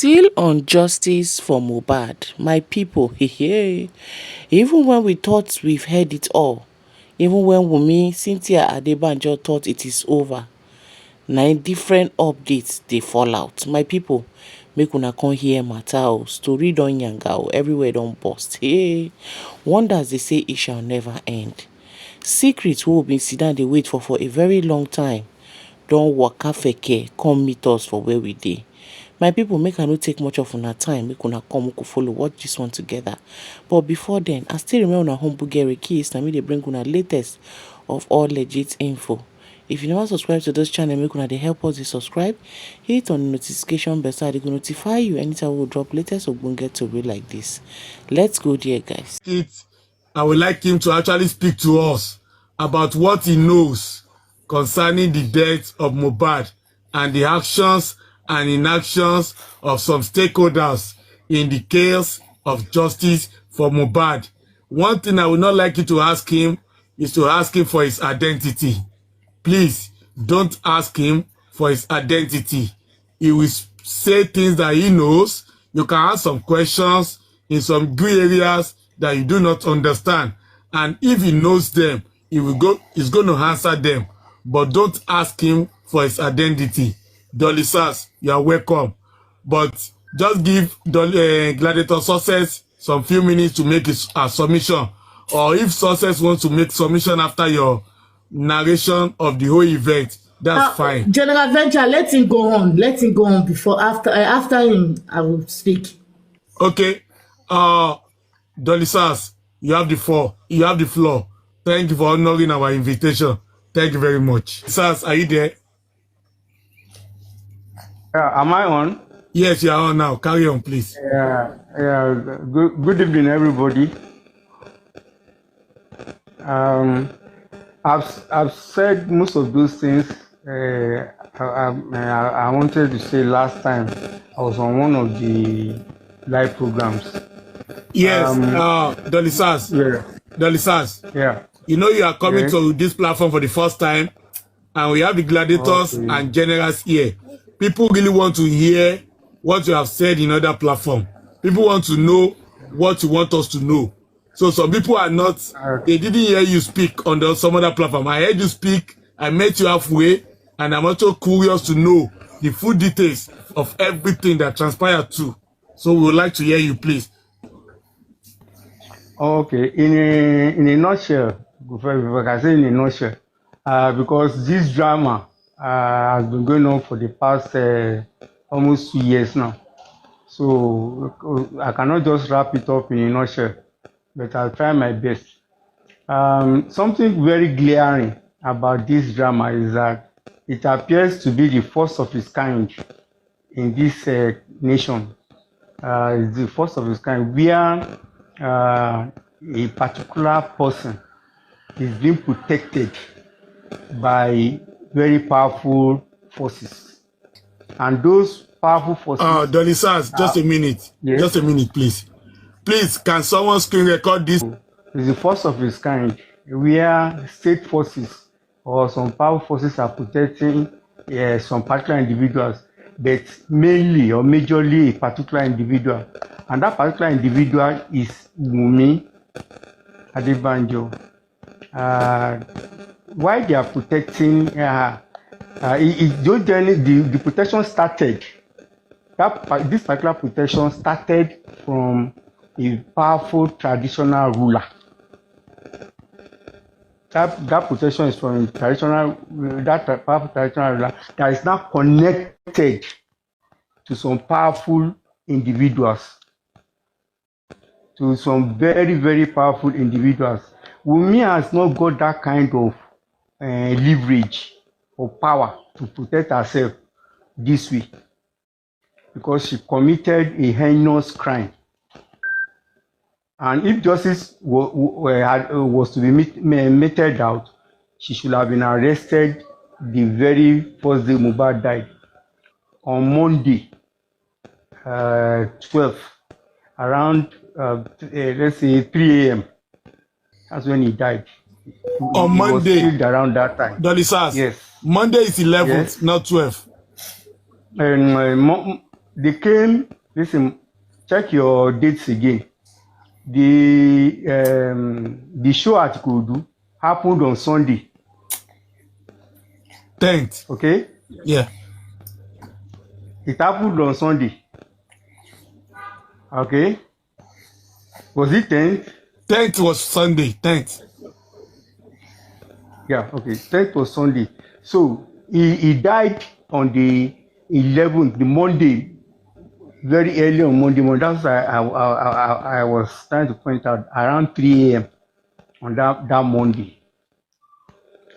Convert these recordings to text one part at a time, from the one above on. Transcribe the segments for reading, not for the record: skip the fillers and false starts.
Still on justice for Mohbad, my people, even when we thought we've heard it all, even when Wunmi, Cynthia Adebanjo thought it is over, nine different updates they fall out. My people, make una come hear matter o, story don yanga o, everywhere don burst. Hey, wonders they say it shall never end. Secrets we been sit down dey wait for a very long time don waka feke come meet us for where we dey. My people, make I no take much of una time, make una come, make we follow watch this one together. But before then, I still remember una humble Gary Keys, na me dey bring una latest of all legit info. If you never subscribe to this channel, make una dey help us dey subscribe. Hit on the notification bell so I go notify you anytime we drop latest ogbonge tori like this. Let's go there, guys. I would like him to actually speak to us about what he knows concerning the death of Mohbad and the actions and inactions of some stakeholders in the case of justice for Mohbad. One thing I would not like you to ask him is to ask him for his identity. Please, don't ask him for his identity. He will say things that he knows. You can ask some questions in some gray areas that you do not understand. And if he knows them, he's going to answer them. But don't ask him for his identity. Dolly Sass, you are welcome. But just give Gladiator Success some few minutes to make his submission. Or if Success wants to make submission after your narration of the whole event, that's fine. General Venture, let him go on. Let him go on before, after him, I will speak. Okay. Dolly Sass, you have the floor. You have the floor. Thank you for honoring our invitation. Thank you very much. Sass, are you there? Am I on? Yes, you are on now. Carry on, please. Good evening, everybody. I've said most of those things I wanted to say last time I was on one of the live programs. Yes, Dolly Sass. Yeah. Dolly Sass. Yeah. You know you are coming to this platform for the first time, and we have the gladiators and generals here. People really want to hear what you have said in other platform. People want to know what you want us to know. So some people are not, they didn't hear you speak on some other platform. I heard you speak, I met you halfway, and I'm also curious to know the full details of everything that transpired too. So we would like to hear you, please. Okay, in a nutshell, if I can say in a nutshell, because this drama has been going on for the past almost 2 years now. So I cannot just wrap it up in a nutshell, but I'll try my best. Something very glaring about this drama is that it appears to be the first of its kind in this nation. It's the first of its kind where a particular person is being protected by very powerful forces, and those powerful forces. Dolly Sass, just a minute. Yes? Just a minute, please. Please, can someone screen record this? It's the first of its kind where state forces or some powerful forces are protecting some particular individuals, but mainly or majorly a particular individual, and that particular individual is Wunmi Adebanjo. Why they are protecting the protection started, this particular protection started from a powerful traditional ruler. That protection is from that powerful traditional ruler that is now connected to some powerful individuals, to some very, very powerful individuals. Wunmi has not got that kind of leverage or power to protect herself this way, because she committed a heinous crime. And if justice was to be meted out, she should have been arrested the very first day Mohbad died, on Monday, 12th, around let's say 3 a.m. That's when he died. On he Monday, was killed around that time. Dolly Sass. Yes. Monday is 11th, yes. not 12th. they came. Listen, check your dates again. The show at Kodu happened on Sunday. 10th. Okay, Yeah. it happened on Sunday. Okay, was it 10th? 10th was Sunday. 10th. Yeah, okay. 10th was Sunday. So he died on the 11th, the Monday, very early on Monday morning. That's why I was trying to point out around 3 a.m. on that Monday.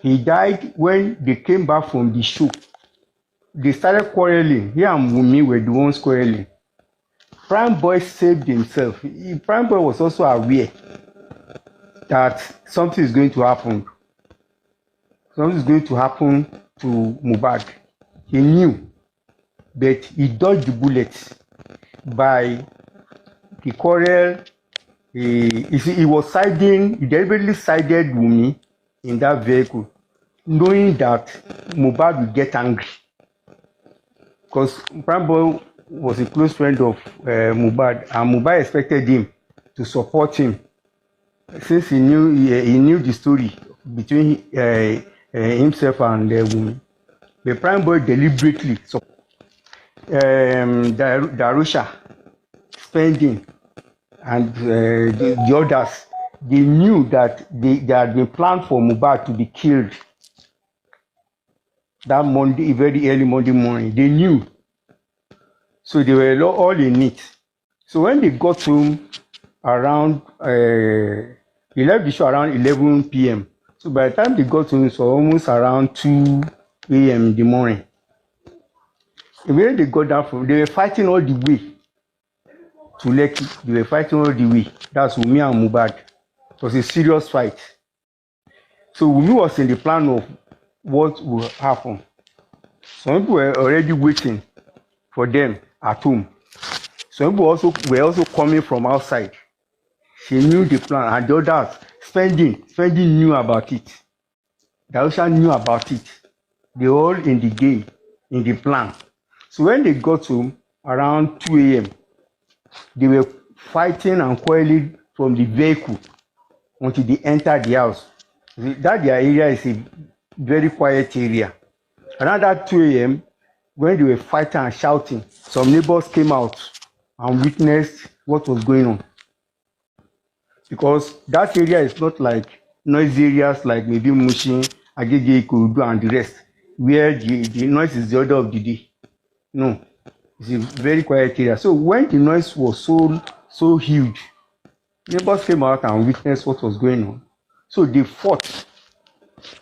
He died when they came back from the show. They started quarreling. He and Wunmi were the ones quarreling. Prime Boy saved himself. Prime Boy was also aware that something is going to happen. Something is going to happen to Mohbad. He knew, but he dodged the bullets by the quarrel. He was siding. He deliberately sided Wunmi in that vehicle, knowing that Mohbad would get angry. Because Prime Boy was a close friend of Mohbad, and Mohbad expected him to support him, since he knew the story between himself and Wunmi. The Prime Boy deliberately Darusha, spending, and the others, they knew that they had been planned for Mohbad to be killed that Monday, very early Monday morning. They knew. So they were all in it. So when they got home around, they left the show around 11 p.m. So by the time they got home, it was almost around 2 a.m. in the morning. And when they got down from, they were fighting all the way to Lekki. They were fighting all the way. That's Wunmi and Mohbad. It was a serious fight. So Wunmi was in the plan of what will happen. Some people were already waiting for them at home. Some people were also coming from outside. She knew the plan, and the others, spending knew about it. Darusha knew about it. They were all in the game, in the plan. So when they got home around 2 a.m., they were fighting and quarreling from the vehicle until they entered the house. That their area is a very quiet area. Around that 2 a.m., when they were fighting and shouting, some neighbors came out and witnessed what was going on. Because that area is not like noisy areas like maybe Mushin, Agege, Ikorodu, and the rest, where the noise is the order of the day. No, it's a very quiet area. So when the noise was so huge, neighbors came out and witnessed what was going on. So they fought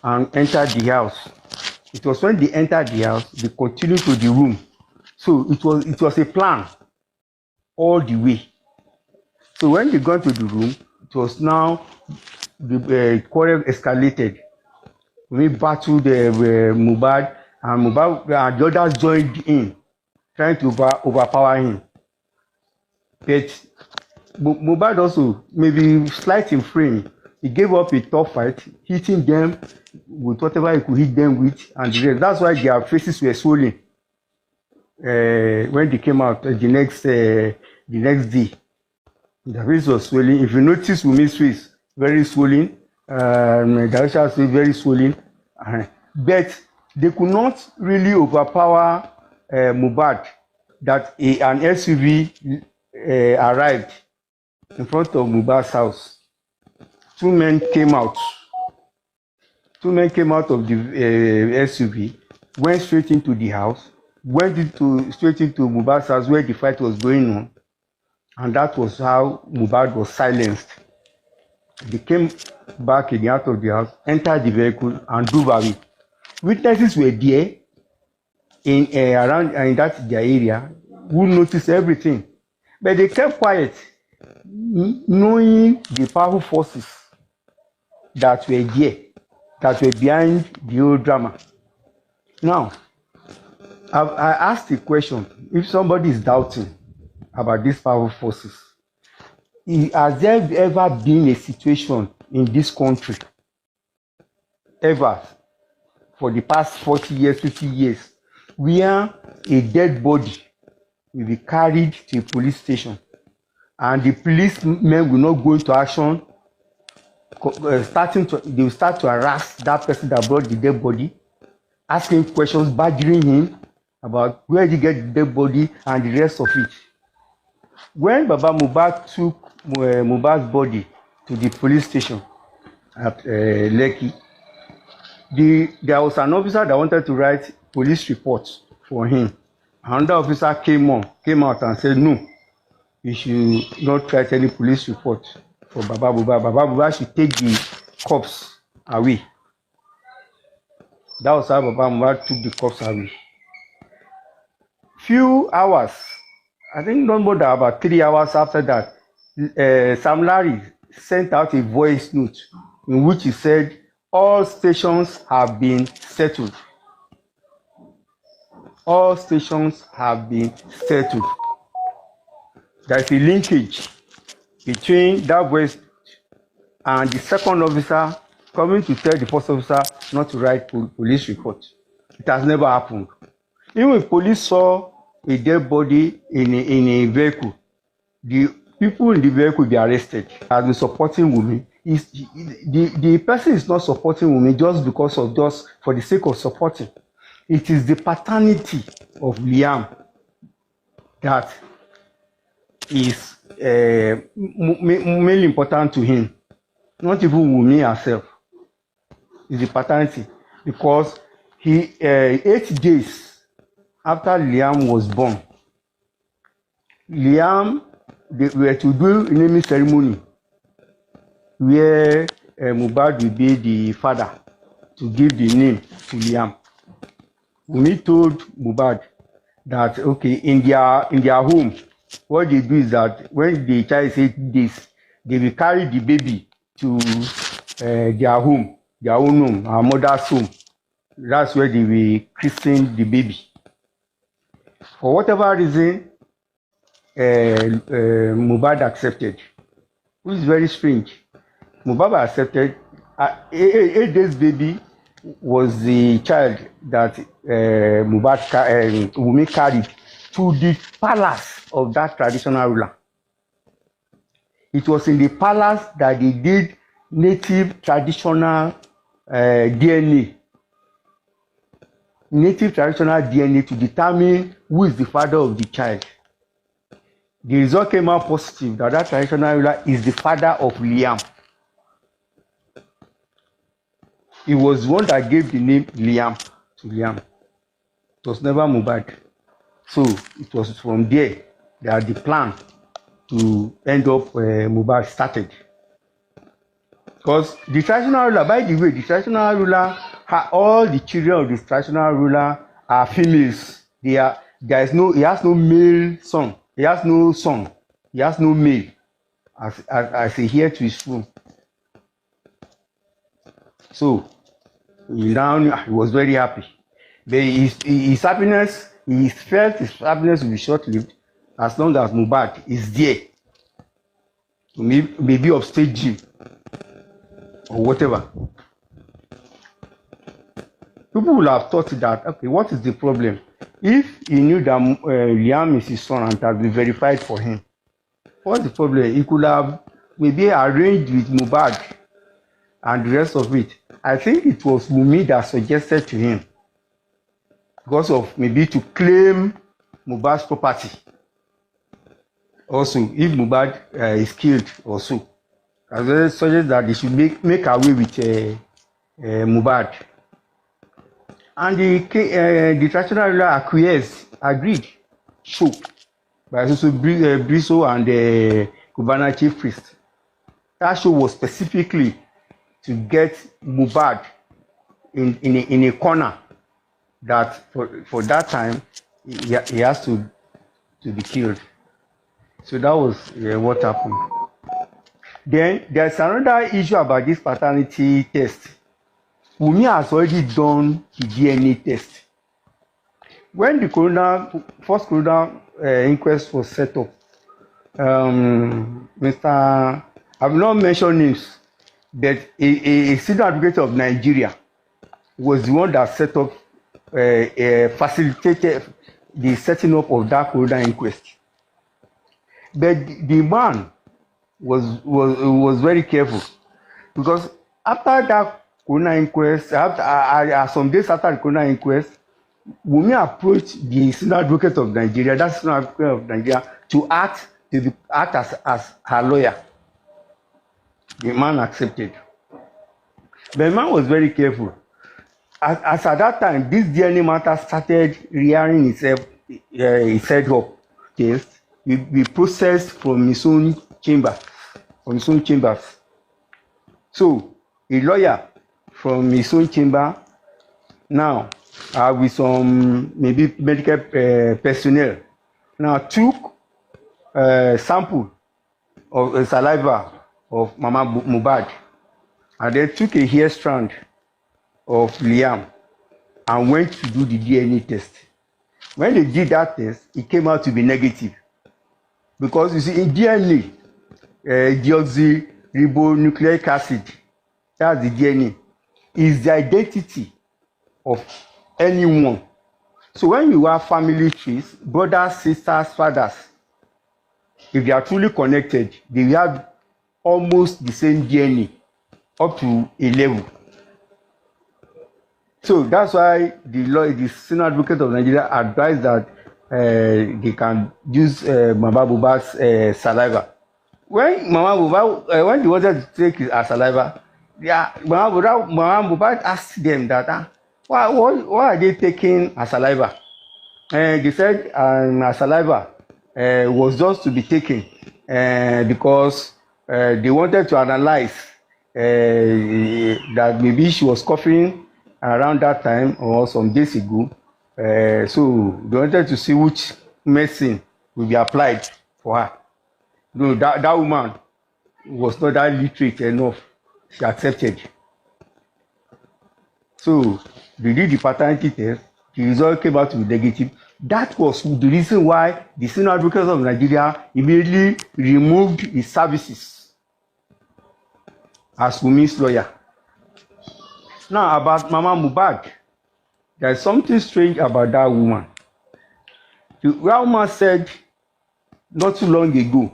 and entered the house. It was when they entered the house, they continued to the room. So it was a plan all the way. So when they got to the room, it was now the quarrel escalated. We battled Mohbad, and Mohbad and the others joined in, trying to overpower him. But Mohbad also, maybe slight in frame, he gave up a tough fight, hitting them with whatever he could hit them with, and the rest. That's why their faces were swollen when they came out the next day. The face was swollen. If you notice Wunmi's face, very swollen. Darusha's face, very swollen. But they could not really overpower Mohbad. That an SUV arrived in front of Mohbad's house. Two men came out of the SUV, went straight into the house, straight into Mohbad's house where the fight was going on. And that was how Mohbad was silenced. They came back in the out of the house, entered the vehicle, and drove away. Witnesses were there around in that their area who noticed everything, but they kept quiet, knowing the powerful forces that were there, that were behind the whole drama. Now, I asked the question: if somebody is doubting about these powerful forces, has there ever been a situation in this country, ever, for the past 40 years, 50 years, where a dead body will be carried to a police station, and the policemen will not go into action. They will start to harass that person that brought the dead body, asking questions, badgering him about where did he get the dead body and the rest of it. When Baba Mohbad took Mohbad's body to the police station at Lekki, there was an officer that wanted to write police report for him. Another officer came out and said, no, you should not write any police report for Baba Mohbad. Baba Mohbad should take the corpse away. That was how Baba Mohbad took the corpse away. Few hours, I think not more than about 3 hours after that, Sam Larry sent out a voice note in which he said, all stations have been settled. All stations have been settled. There is a linkage between that voice and the second officer coming to tell the first officer not to write police report. It has never happened. Even if police saw a dead body in a vehicle, the people in the vehicle will be arrested. Has been supporting Wunmi. The person is not supporting Wunmi just for the sake of supporting. It is the paternity of Liam that is mainly important to him. Not even Wunmi herself. It's the paternity, because 8 days after Liam was born, they were to do a naming ceremony where Mohbad will be the father to give the name to Liam. Wunmi told Mohbad that okay, in their home, what they do is that when the child is 8 days, they will carry the baby to their home, their own home, our mother's home. That's where they will christen the baby. For whatever reason, Mohbad accepted, which is very strange. Mohbad accepted. 8 days baby was the child that Wunmi carried to the palace of that traditional ruler. It was in the palace that they did native traditional DNA. Native traditional DNA to determine who is the father of the child. The result came out positive that traditional ruler is the father of Liam. It was one that gave the name Liam to Liam. It was never Mohbad. So it was from there that the plan to end up Mohbad started. Because the traditional ruler, by the way, the traditional ruler, all the children of the traditional ruler are females. He has no male son. He has no son. He has no male as he heir to his throne. So he was very happy. But his happiness, he felt his happiness will be short-lived as long as Mohbad is there to maybe upstage him or whatever. People will have thought that, okay, what is the problem? If he knew that Liam is his son and it has been verified for him, what's the problem? He could have maybe arranged with Mohbad and the rest of it. I think it was Wunmi that suggested to him, because of maybe to claim Mohbad's property. Also, if Mohbad is killed also, I suggest that they should make away with Mohbad. And the traditional ruler acquiesced, agreed, show by also Briso and the Cubana chief priest. That show was specifically to get Mohbad in a corner that for that time he has to be killed. So that was what happened. Then there's another issue about this paternity test. Wunmi has already done the DNA test. When the first coroner inquest was set up, I will not mention names, but a senior advocate of Nigeria was the one that set up, facilitated the setting up of that coroner inquest. But the man was very careful, because after that coroner inquest, some days after the coroner inquest, Wunmi approached the senior advocate of Nigeria, that's senior advocate of Nigeria, to act as her lawyer. The man accepted. The man was very careful. As at that time, this DNA matter started rearing itself up. Yes, we processed from his own chamber, So a lawyer from his own chamber, now with some maybe medical personnel, now took sample of saliva of Mama Mohbad, and then took a hair strand of Liam and went to do the DNA test. When they did that test, it came out to be negative, because you see in DNA, deoxyribonucleic acid, that's the DNA, is the identity of anyone. So when you have family trees, brothers, sisters, fathers, if they are truly connected, they have almost the same DNA up to a level. So that's why the senior advocate of Nigeria advised that they can use Mama Mohbad's saliva. When Mama Mohbad, when they wanted to take her saliva, Mama Mohbad asked them that why are they taking her saliva? And they said her saliva was just to be taken because they wanted to analyze that maybe she was coughing around that time or some days ago. So they wanted to see which medicine will be applied for her. No, that woman was not that literate enough. She accepted. So they did the paternity test. The result came out to be negative. That was the reason why the senior advocate of Nigeria immediately removed his services as Wunmi's lawyer. Now about Mama Mohbad, there is something strange about that woman. The woman said not too long ago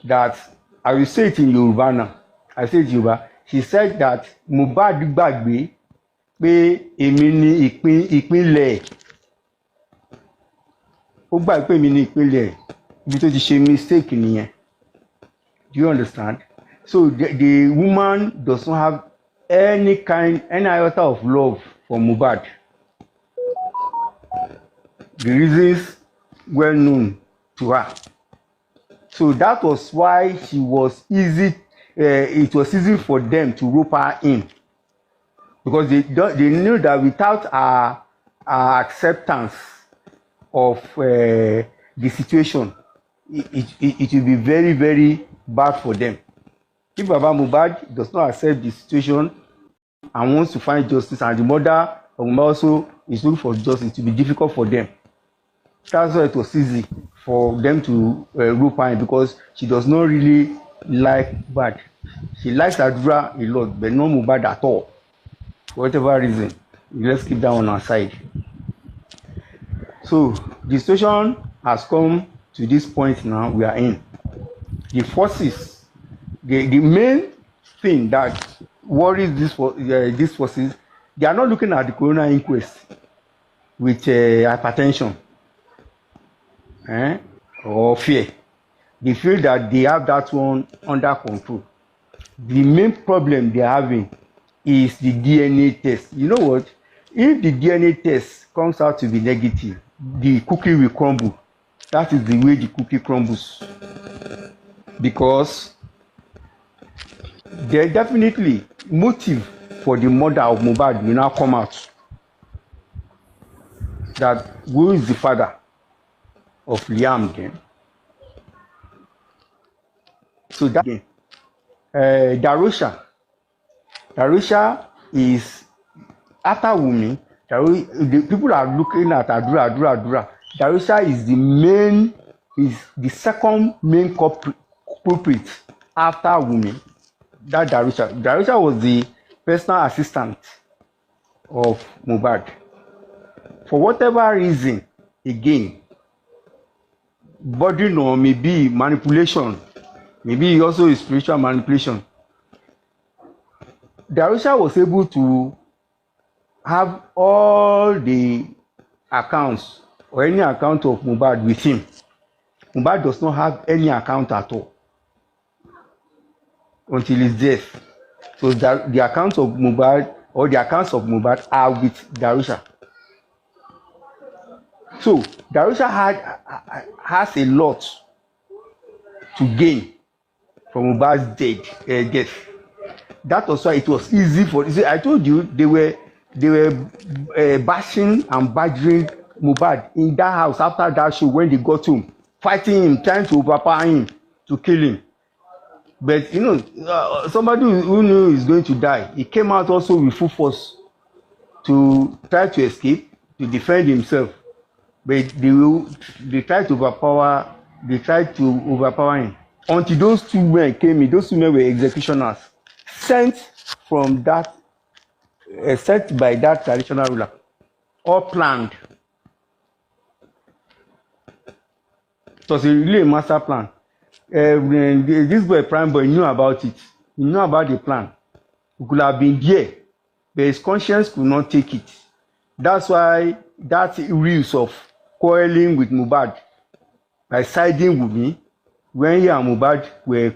that, I will say it in Yoruba now, I say it in Yoruba, she said that Mohbad gbàgbé pé èmi ni ìpínlẹ̀, ó gbàgbé pé èmi ni ìpínlẹ̀, ibi tó ti ṣe mistake nìyẹn. Do you understand? So the woman does not have any iota of love for Mohbad. The reasons well known to her. So that was why it was easy for them to rope her in, because they knew that without her acceptance of the situation, it will be very, very bad for them. If Baba Mohbad does not accept the situation and wants to find justice, and the mother of Mohbad also is looking for justice, it will be difficult for them. That's why it was easy for them to rope her in, because she does not really like Mohbad. She likes Adura a lot, but not Mohbad at all. For whatever reason, let's keep that on our side. So the situation has come to this point now we are in. The forces, the main thing that worries these forces, they are not looking at the coroner inquest with hypertension or fear. They feel that they have that one under control. The main problem they are having is the DNA test. You know what? If the DNA test comes out to be negative, the cookie will crumble. That is the way the cookie crumbles. Because there definitely motive for the murder of Mohbad will now come out. That who is the father of Liam then? So that again, Darusha is after Wunmi. The people are looking at Adura. Darusha is the second main culprit after Wunmi. That Darusha was the personal assistant of Mohbad. For whatever reason, again, bordering on maybe manipulation, maybe also spiritual manipulation. Darusha was able to have all the accounts or any account of Mohbad with him. Mohbad does not have any account at all until his death. So that the accounts of Mohbad or the accounts of Mohbad are with Darusha. So Darusha has a lot to gain from Mohbad's death. That was why it was easy for. See, I told you they were bashing and badgering Mohbad in that house after that show when they got home, fighting him, trying to overpower him, to kill him. But you know, somebody who knew he's going to die, he came out also with full force to try to escape, to defend himself. But they tried to overpower him. Until those two men came in, those two men were executioners, sent by that traditional ruler, all planned. It was really a master plan. This boy, prime boy, knew about it. He knew about the plan. He could have been there, but his conscience could not take it. That's why that rules of quarreling with Mohbad by siding with me when he and Mohbad were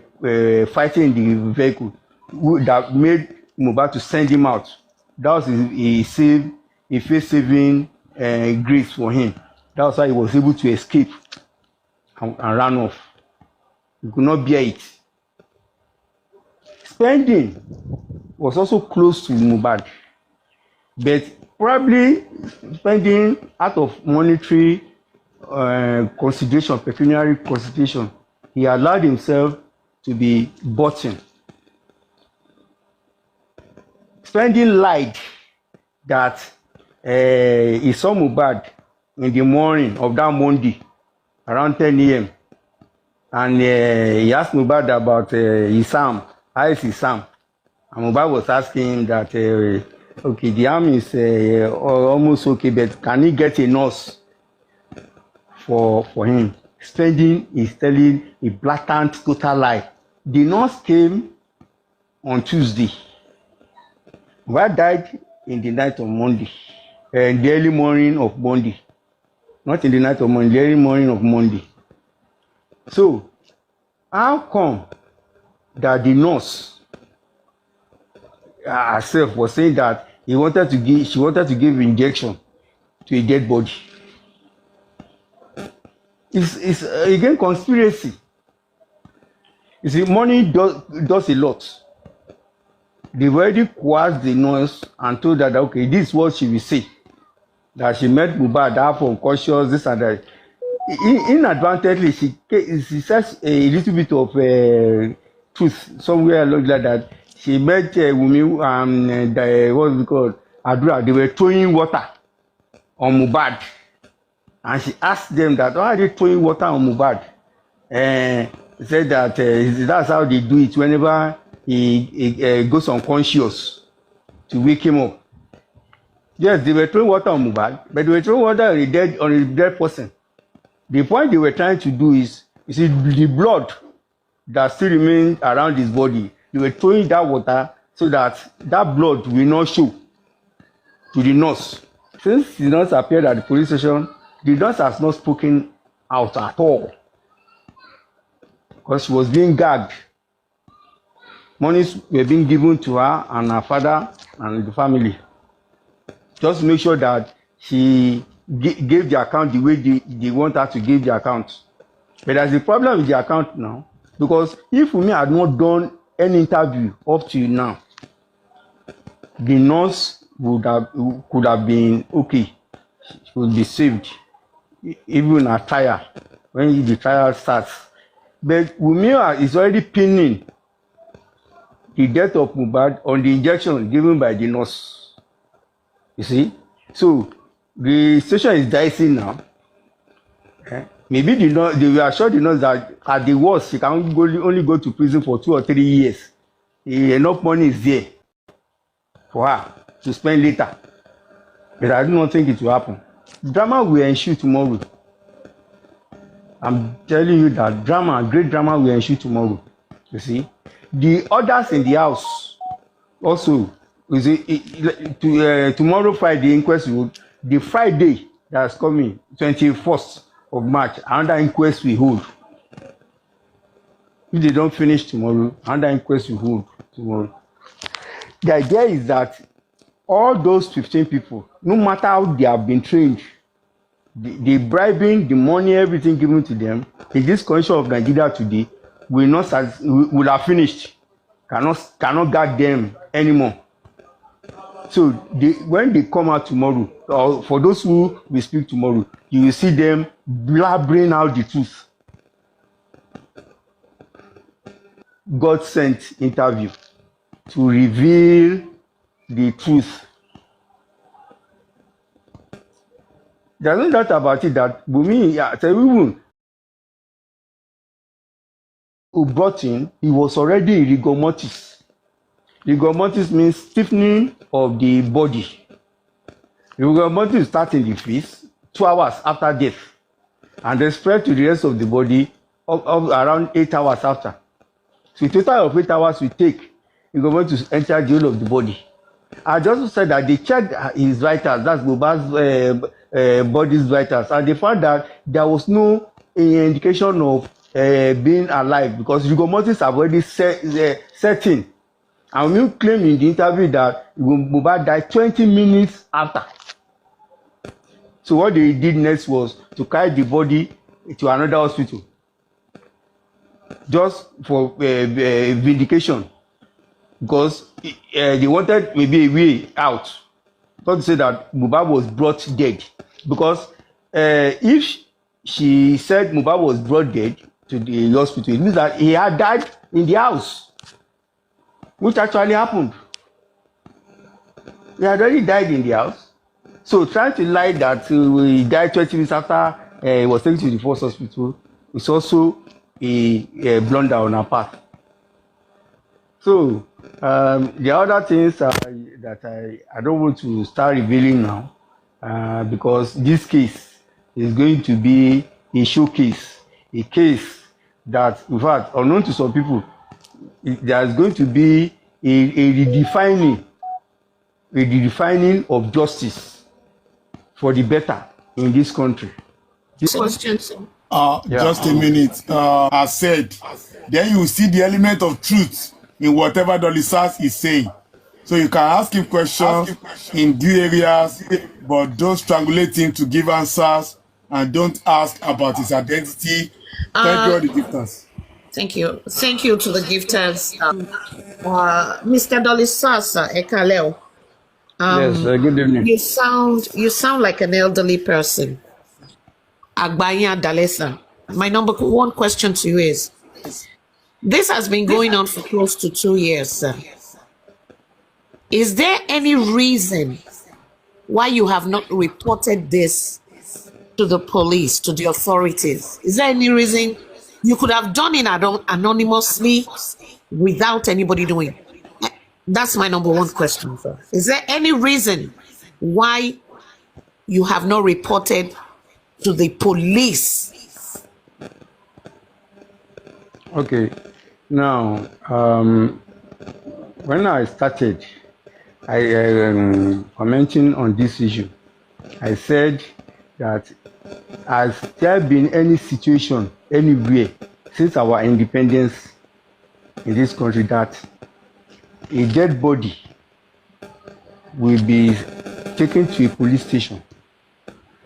fighting in the vehicle that made Mohbad to send him out. That was a face-saving grace for him. That's why he was able to escape and run off. He could not bear it. Spending was also close to Mohbad, but probably spending out of monetary consideration, pecuniary consideration, he allowed himself to be bought in. Spending lied that he saw Mohbad in the morning of that Monday around 10 a.m. and he asked Mohbad about his arm. How is his arm? And Mohbad was asking him that, okay, the arm is almost okay, but can he get a nurse for him? Spending is telling a blatant, total lie. The nurse came on Tuesday. Mohbad died in the night of Monday, in the early morning of Monday. Not in the night of Monday, the early morning of Monday. So, how come that the nurse herself was saying that she wanted to give injection to a dead body? It's again conspiracy. You see, money does a lot. They already coerced the nurse and told her that, okay, this is what she will say. That she met Mohbad, half unconscious, this and that. Inadvertently, she says a little bit of truth somewhere along like that. She met Wunmi and what's it called? Adura. They were throwing water on Mohbad. And she asked them that, why are they throwing water on Mohbad? He said that that's how they do it whenever he goes unconscious to wake him up. Yes, they were throwing water on Mohbad, but they were throwing water on a dead person. The point they were trying to do is, you see, the blood that still remains around his body, they were throwing that water so that that blood will not show to the nurse. Since the nurse appeared at the police station, the nurse has not spoken out at all because she was being gagged. Monies were being given to her and her father and the family. Just make sure that she gave the account the way they want her to give the account. But there's a problem with the account now, because if Wunmi had not done any interview up to now, the nurse could have been okay. She would be saved, even at trial, when the trial starts. But Wunmi is already pinning the death of Mohbad on the injection given by the nurse. You see? So the situation is dicey now. Maybe they will assure the nurse that at the worst, she can only go to prison for 2 or 3 years. Enough money is there for her to spend later. But I do not think it will happen. drama will ensue tomorrow. I'm telling you that great drama will ensue tomorrow. You see, the others in the house also, tomorrow Friday inquest would, the Friday that's coming, 21st of March, another inquest we hold. If they don't finish tomorrow, another inquest we hold tomorrow. The idea is that all those 15 people, no matter how they have been trained, the bribing, the money, everything given to them in this condition of Nigeria today will have finished. Cannot guard them anymore. So when they come out tomorrow, or for those who will speak tomorrow, you will see them blabbering out the truth. God sent interview to reveal the truth. There's no doubt about it that Wunmi, who brought in, he was already rigor mortis. Rigor mortis means stiffening of the body. Rigor mortis starts in the face 2 hours after death and then spread to the rest of the body of around 8 hours after. So a total of 8 hours will take rigor mortis to enter the whole of the body. I just said that they checked his vitals, that's Mohbad's body's vitals, and they found that there was no indication of being alive because rigor mortis have already set in. And we claim in the interview that Mohbad died 20 minutes after. So what they did next was to carry the body to another hospital, just for vindication, because they wanted maybe a way out, not to say that Mohbad was brought dead. Because if she said Mohbad was brought dead to the hospital, it means that he had died in the house, which actually happened. He had already died in the house. So trying to lie that he died 20 minutes after he was taken to the first hospital is also a blunder on our part. So the other things that I don't want to start revealing now, because this case is going to be a showcase, a case that, in fact, unknown to some people, there is going to be a redefining of justice for the better in this country. Question, sir. Just a minute. I said, then you will see the element of truth in whatever Dolly Sass is saying. So you can ask him questions in due areas, but don't strangulate him to give answers, and don't ask about his identity. Thank you, all the gifters. Thank you. Thank you to the gifters. Mr. Dolly Sasa Ekaleo. Yes, good evening. You sound like an elderly person. Agbanya Dalesa. My number one question to you is, this has been going on for close to 2 years, sir. Is there any reason why you have not reported this to the police, to the authorities? Is there any reason you could have done it anonymously without anybody doing it? That's my number one question, sir. Is there any reason why you have not reported to the police? Okay. Now, when I started commenting on this issue, I said that has there been any situation anywhere since our independence in this country that a dead body will be taken to a police station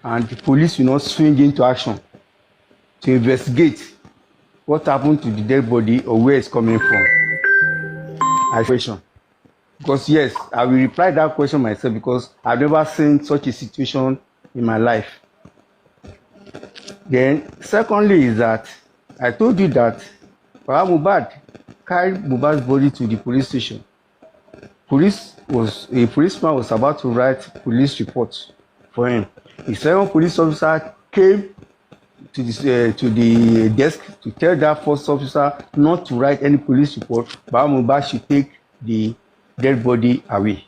and the police will not swing into action to investigate what happened to the dead body or where it's coming from? I question. Because yes, I will reply that question myself because I've never seen such a situation in my life. Then, secondly, is that I told you that Mohbad carried Mohbad's body to the police station. A policeman was about to write police report for him. The second police officer came to the desk to tell that first officer not to write any police report, but Mohbad should take the dead body away.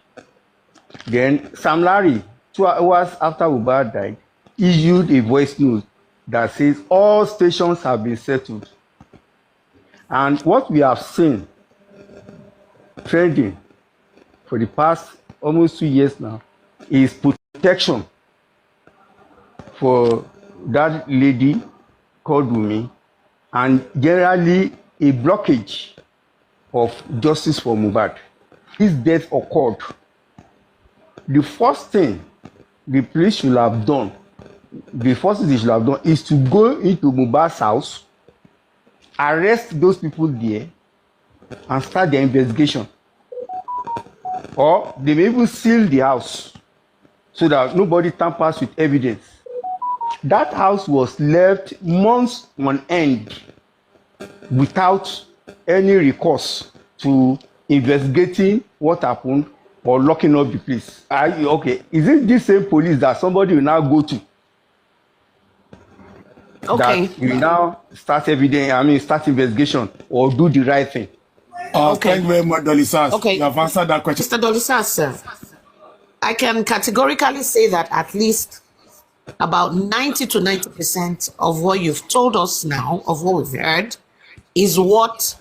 Then Sam Larry, 2 hours after Mohbad died, issued a voice note that says all stations have been settled. And what we have seen trending for the past almost 2 years now is protection for that lady called Wunmi, and generally a blockage of justice for Mohbad. This death occurred. The first thing the police should have done, is to go into Mohbad's house, arrest those people there, and start the investigation. Or they may even seal the house so that nobody tampers with evidence. That house was left months on end without any recourse to investigating what happened or locking up the place. Okay, is it this same police that somebody will now go to? Okay. That will now start start investigation or do the right thing. Okay. Thank you very much, Dolisas. Okay. You have answered that question. Mr. Dolisas, sir, I can categorically say that at least about 90 to 90% of what you've told us now, of what we've heard, is what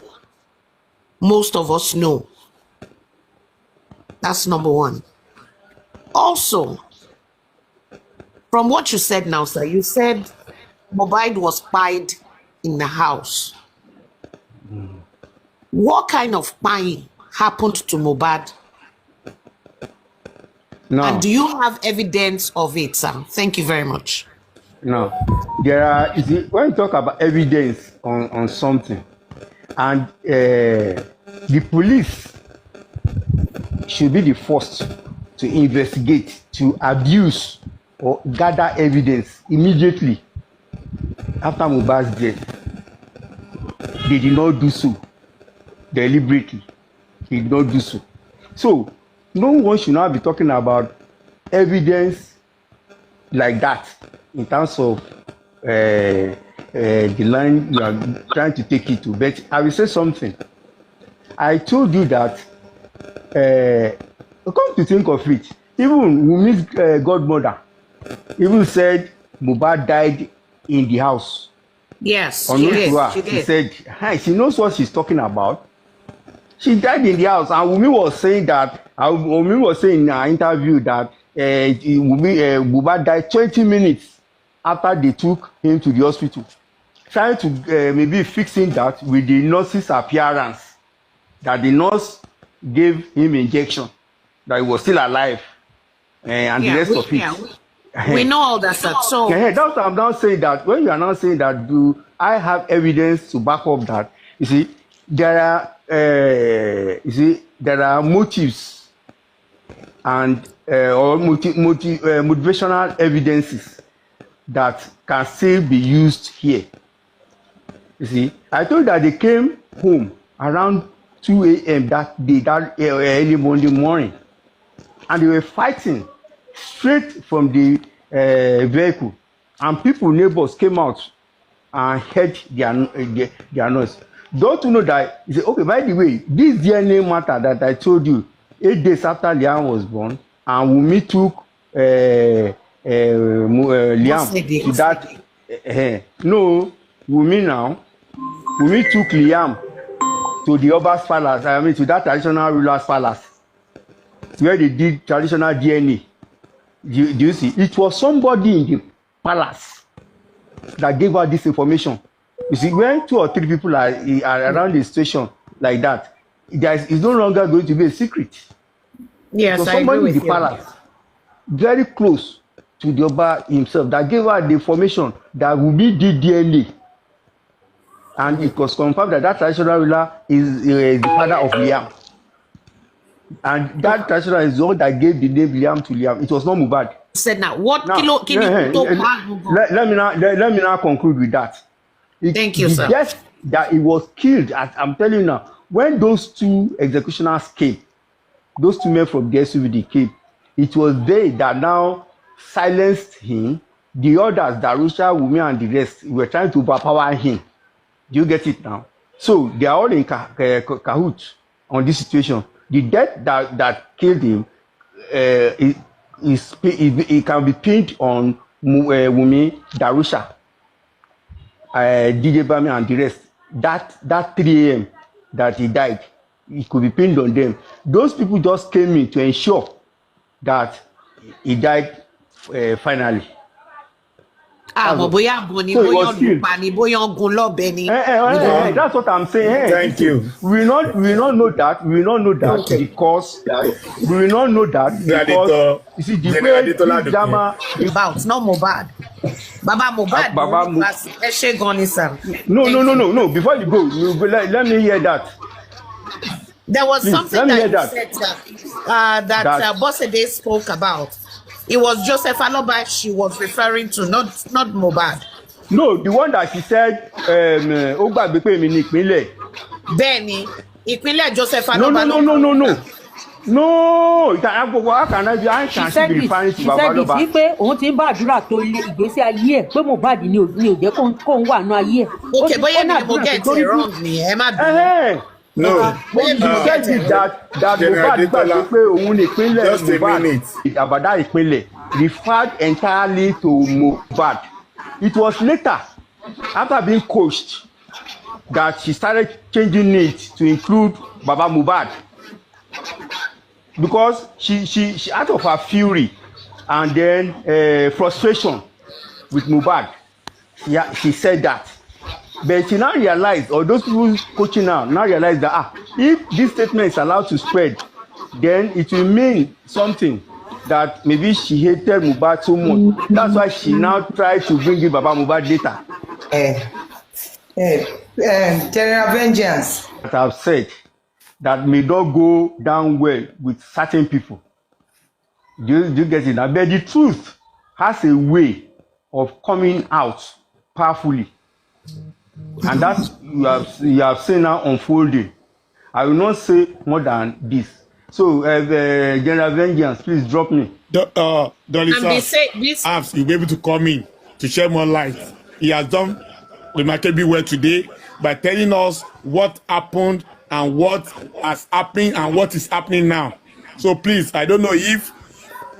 most of us know. That's number one. Also, from what you said now, sir, you said Mohbad was spied in the house. What kind of spying happened to Mohbad? No. And do you have evidence of it, sir? Thank you very much. No. There are, when you talk about evidence on something, and the police should be the first to investigate, to abuse or gather evidence immediately after Mohbad's death. They did not do so deliberately. They did not do so. So no one should now be talking about evidence like that in terms of the line you are trying to take it to. But I will say something. I told you that come to think of it, even Wunmi's godmother even said Mohbad died in the house. Yes, She did. She said, hi, she knows what she's talking about. She died in the house, and Wunmi was saying that. Wunmi was saying in an interview that Mohbad died 20 minutes after they took him to the hospital, trying to maybe fixing that with the nurse's appearance, that the nurse gave him injection, that he was still alive, and the rest of it. We know all that stuff. So that's what I'm now saying, that when you are now saying that, do I have evidence to back up that? You see, there are motives and or motivational evidences that can still be used here. You see, I told that they came home around 2 a.m. that day, that early Monday morning, and they were fighting straight from the vehicle, and neighbors came out and heard their noise. Don't you know that? You say, okay, by the way, this DNA matter that I told you 8 days after Liam was born, and Wunmi took Liam to that. No, Wunmi took Liam to the Oba's palace, to that traditional ruler's palace, where they did traditional DNA. Do you see? It was somebody in the palace that gave her this information. You see, when 2 or 3 people are around the station like that, it's no longer going to be a secret. yes, So I agree somebody in with the you. palace, very close to the Oba himself, that gave her the information that Wunmi did DNA. And it was confirmed that traditional ruler is the father of Liam. And that traditional is the one that gave the name Liam to Liam. It was not Mohbad. Said now, what Now, let me now conclude with that. Thank you, the sir. death that he was killed, as I'm telling you now, when those 2 executioners came, those 2 men from the SUVD came, it was they that now silenced him. The others, Darusha, Wunmi, and the rest, were trying to overpower him. Do you get it now? So they are all in cahoots on this situation. The death that killed him, it can be pinned on Wunmi, Darusha, DJ Bami, and the rest. That 3 a.m. that he died, it could be pinned on them. Those people just came in to ensure that he died finally. Mo bóyá gun ni, bóyá lupa ni, bóyá gun lọ́bẹ ni. That's what I'm saying. Thank you. We will not know that. We will not know that Okay. because we will not know that because you see the way this drama About not Mohbad. Baba Mohbad. Baba Mo- Ẹ ṣé gan ni, sir. No. Before you go, let me hear that. There was Please, something let me that hear you that. said that Expøsēd spoke about. It was Joseph Aloba she was referring to, not Mohbad. No, the one that she said, ó gbàgbé pé èmi ní ìpínlẹ̀. Bẹ́ẹ̀ni, ìpínlẹ̀ Joseph Aloba. No, how can I be referring to Baba Aloba? She said pé òun ti ń bá àdúrà tó ilé ìgbésí ayé ẹ̀ pé Mohbad ni ò jẹ́ kóun wà nínú ayé ẹ̀. Okay, bóyá ni mo get it wrong ni, ẹ má bínú. No. She said that Mohbad gbàgbé pé òun ní ìpínlẹ̀ Just a minute. Àbàdá ìpínlẹ̀ referred entirely to Mohbad. It was later, after being coached, that she started changing it to include Baba Mohbad. Because she out of her fury and then frustration with Mohbad, she said that. But she now realized, or those people coaching now realize that if this statement is allowed to spread, then it will mean something that maybe she hated Mohbad so much. That's why she now tried to bring in Baba Mohbad later. General vengeance. That I've said that may not go down well with certain people. Do you get it now? But the truth has a way of coming out powerfully. And that you have seen now unfolding. I will not say more than this. So, General Vengeance, please drop me. Dolly, This Abs, you'll be able to come in to share more light. He has done remarkably well today by telling us what happened and what has happened and what is happening now. So please, I don't know if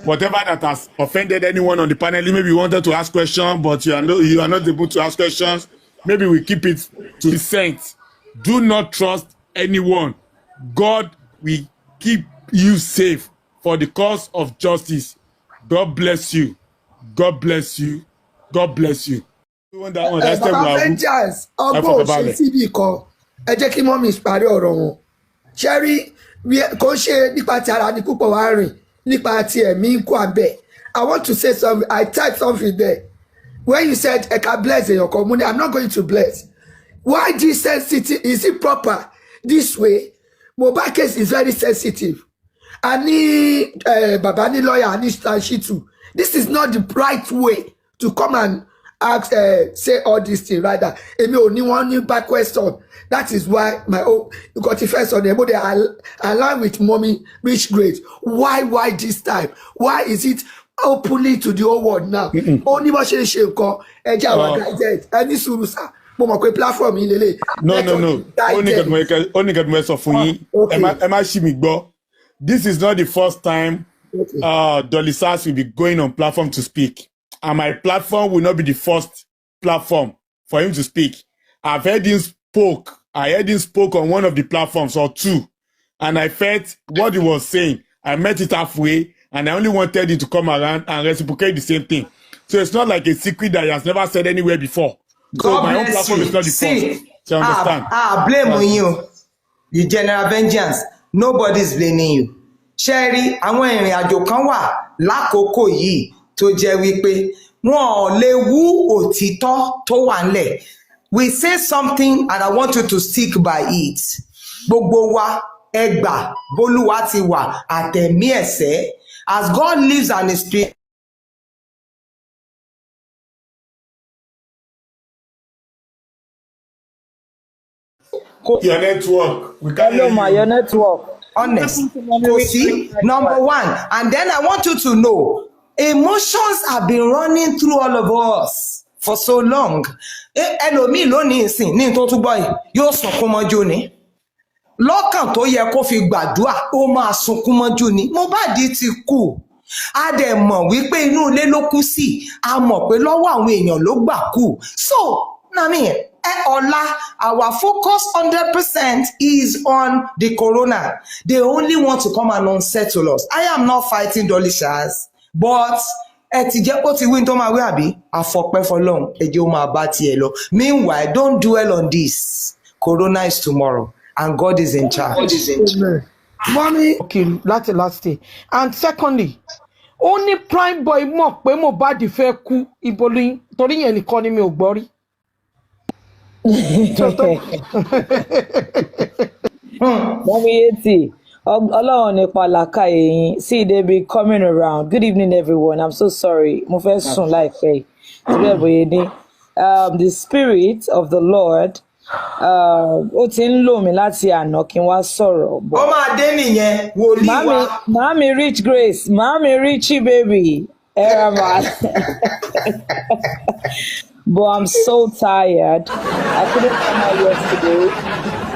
whatever that has offended anyone on the panel, maybe you wanted to ask questions, but you are not able to ask questions. Maybe we keep it to the saints. Do not trust anyone. God will keep you safe for the cause of justice. God bless you. God bless you. God bless you. Baba vengeance ọgbọ́n òṣè síbì kan ẹ jẹ́ kí mọ́mí parí ọ̀rọ̀ wọn. Ṣẹ́rí kò ṣe nípa ti ara ní púpọ̀ wá rìn nípa ti ẹ̀mí ń kó abẹ́. I want to say something. I typed something there. When you said I can bless in your community, I'm not going to bless. Why this sensitive? Is it proper this way? Mohbad case is very sensitive. Ani Baba ni lawyer, Ani Shitu. This is not the right way to come and ask, say all these things right now. Emi ò ní one new back question. That is why my own you got the first on them, but they align with mommy rich grades. Why this time? Why is it openly to the whole world now? Only bó ṣe ṣe nǹkan ẹjẹ àwọn guided ẹni sùúrù sá mo mọ̀ pé platform yìí lélẹ̀. No. Only get more for you. Emma Shimigbo. This is not the first time Dolly Sass will be going on platform to speak. And my platform will not be the first platform for him to speak. I've heard him spoke. I heard him spoke on one of the platforms or two. And I felt what he was saying. I met it halfway. And I only wanted him to come around and reciprocate the same thing. So it's not like a secret that he has never said anywhere before. So my own platform is not the first. So you understand? Blame on you. The general vengeance. Nobody's blaming you. Sherry, àwọn ìrìn àjò kan wà lákòókò yìí tó jẹ́ wípé wọn ò lè wú òtítọ́ tó wà ńlẹ̀. We say something and I want you to stick by it. Gbogbo wa ẹgbà bólúwa ti wà àtẹ̀mí ẹ̀sẹ̀. As God lives and is spirit. Your network. We can't Hello, your network. Honest. See, number one. And then I want you to know, emotions have been running through all of us for so long. Ẹlòmíì lónìí ìsìn ní tó túbọ̀ yìí yóò sunkún mọ́jú ni. Lọ́kàn tó yẹ kó fi gbàdúrà ó máa sunkún mọ́jú ni. Mohbad ti kú. a dẹ̀ mọ̀ wípé inú ilé ló kú sí, a mọ̀ pé lọ́wọ́ àwọn èèyàn ló gbà kú. So ọ̀la, our focus 100% is on the corona. They only want to come and unsettle us. I am not fighting Dolishas, but ẹ ti jẹ́ kó ti wí tó máa wí àbí àfọpẹ́ fọlọ́run ẹ jẹ́ ó máa bá tiẹ̀ lọ. Meanwhile, don't dwell on this. Corona is tomorrow and God is in charge. Mommy, okay, láti last day. And secondly, only prime boy mọ̀ pé Mohbad fẹ́ kú ìbolóyìn torí yẹn nìkan ni mi ò gbọ́ rí. Mommy 80. Ọlọ́run nípa làákàyè yín. See, they be coming around. Good evening, everyone. I'm so sorry. Mo fẹ́ sùn láìpẹ́. The spirit of the Lord ó ti ń lò mí láti àná kí n wá sọ̀rọ̀. Ó máa dé nìyẹn wòlíì wa. Màámi Rich Grace, Màámi Richie baby. But I'm so tired. I couldn't come out yesterday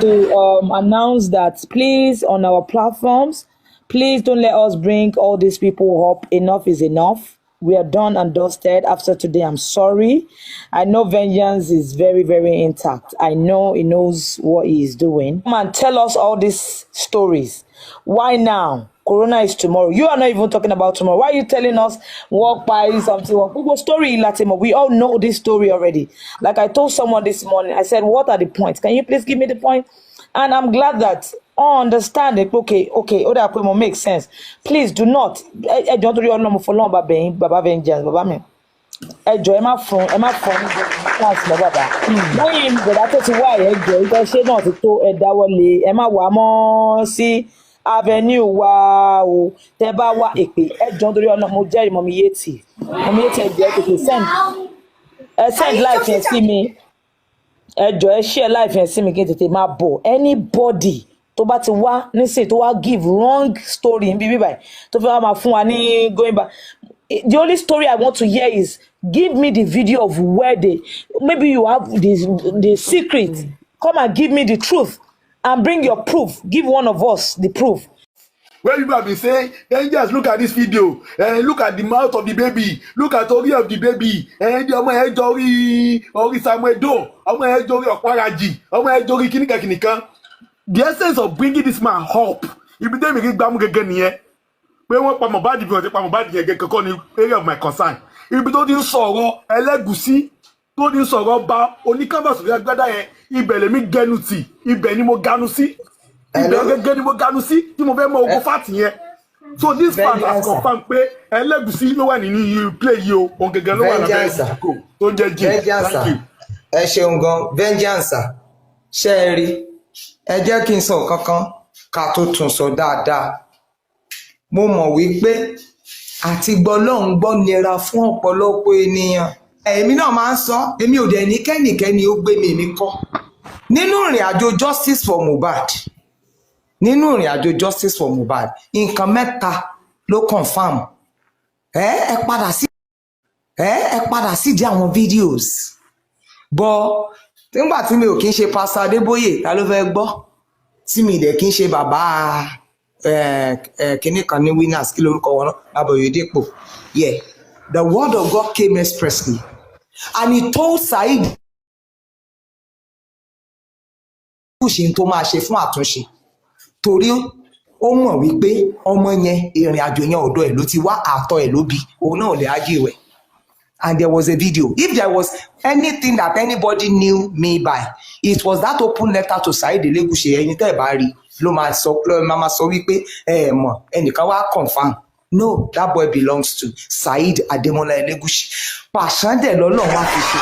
to announce that please, on our platforms, please don't let us bring all these people up. Enough is enough. We are done and dusted. After today, I'm sorry. I know vengeance is very, very intact. I know he knows what he is doing. Come and tell us all these stories. Why now? Corona is tomorrow. You are not even talking about tomorrow. Why are you telling us walk by something? What story, Latimo? We all know this story already. Like I told someone this morning, I said, what are the points? Can you please give me the point? And I'm glad that I understand it. Okay, that makes sense. Please do not. I don't know for long about being Baba vengeance, Baba me. Ẹjọ́ ẹ má fún chance lọ bàbá. Lẹ́yìn ìgbẹ̀dá tó ti wá ẹjọ́ ìgbẹ́sẹ̀ náà ti tó ẹ dáwọ́lé ẹ má wà mọ́ sí avenue wa o tẹ bá wá èpè ẹjọ́ nítorí ọ̀nà mo jẹ́rìí Mọ́mí Yétì ẹjọ́ tètè send life yẹn sí mi ẹjọ́ ẹ share life yẹn sí mi kí n tètè máa bọ̀ anybody tó bá ti wá nísìnyí tó wá give wrong story níbi bíbáyìí tó fẹ́ wá máa fún wa ní going back. The only story I want to hear is give me the video of where maybe you have the secret. Come and give me the truth and bring your proof. Give one of us the proof. Where people have been saying, then just look at this video and look at the mouth of the baby, look at the ori of the baby, and the ọmọ ẹ jọrí ori Samuel Doe, ọmọ ẹ jọrí Ọ̀párájì, ọmọ ẹ jọrí kìnìkan. The essence of bringing this man up, ibi tẹ́ mi kí gbámú gẹ́gẹ́ nìyẹn. Pé wọ́n pa Mohbad bí wọ́n ti pa Mohbad yẹn gẹ́gẹ́ kọ́ ní area of my concern. Ibi tó ti ń sọ̀rọ̀ Ẹlẹ́gùṣí, tó ti ń sọ̀rọ̀ ba oníkànbà sórí agbádá yẹn, ibẹ̀ lèmi gẹnu tì, ibẹ̀ ni mo ganu sí. Ibẹ̀ gẹ́gẹ́ ni mo ganu sí, tí mo fẹ́ mọ ogun fat yẹn. So this part has confirmed pé Ẹlẹ́gùṣí ló wà nínú play yìí o, òun gẹ́gẹ́ ló wà lábẹ́ ìdíkò tó ń jẹ́ jìn. Thank you. Ẹ ṣeun gan, vengeance, ṣe é rí. Ẹ jẹ́ kí n sọ kankan ká tó tún sọ dáadáa. Mo mọ̀ wípé àti gbọ́ lọ́hùn gbọ́ nira fún ọ̀pọ̀lọpọ̀ ènìyàn. Èmi náà máa ń sọ, èmi ò dẹ̀ ní kẹ́nìkẹ́ni ó gbé mi èmi kọ́. Nínú ìrìn àjò justice for Mohbad, nǹkan mẹ́ta ló confirm. Ẹ padà sí di àwọn videos. Bọ́ nígbà tí mi ò kí ń ṣe Pastor Adébóyè, ta ló fẹ́ gbọ́? Tí mi dẹ̀ kí ń ṣe bàbá kìnnì kan ní winners kí lórúkọ wọn náà Aboyedepo. Yeah, the word of God came expressly and he told Saheed ṣe tó máa ṣe fún àtúnṣe torí ó mọ̀ wípé ọmọ yẹn ìrìn àjò yẹn ọ̀dọ̀ ẹ̀ ló ti wá àtọ̀ ẹ̀ ló bí òun náà lè ágì rẹ̀. And there was a video. If there was anything that anybody knew me by, it was that open letter to Saheed Elegushi. Ẹni tẹ́ ẹ̀ bá rí ló máa sọ wípé mọ̀ ẹnìkan wá confirm. No, that boy belongs to Saheed Ademola Elegushi. Pàṣán dẹ̀ lọ́lọ́ wá fi ṣe.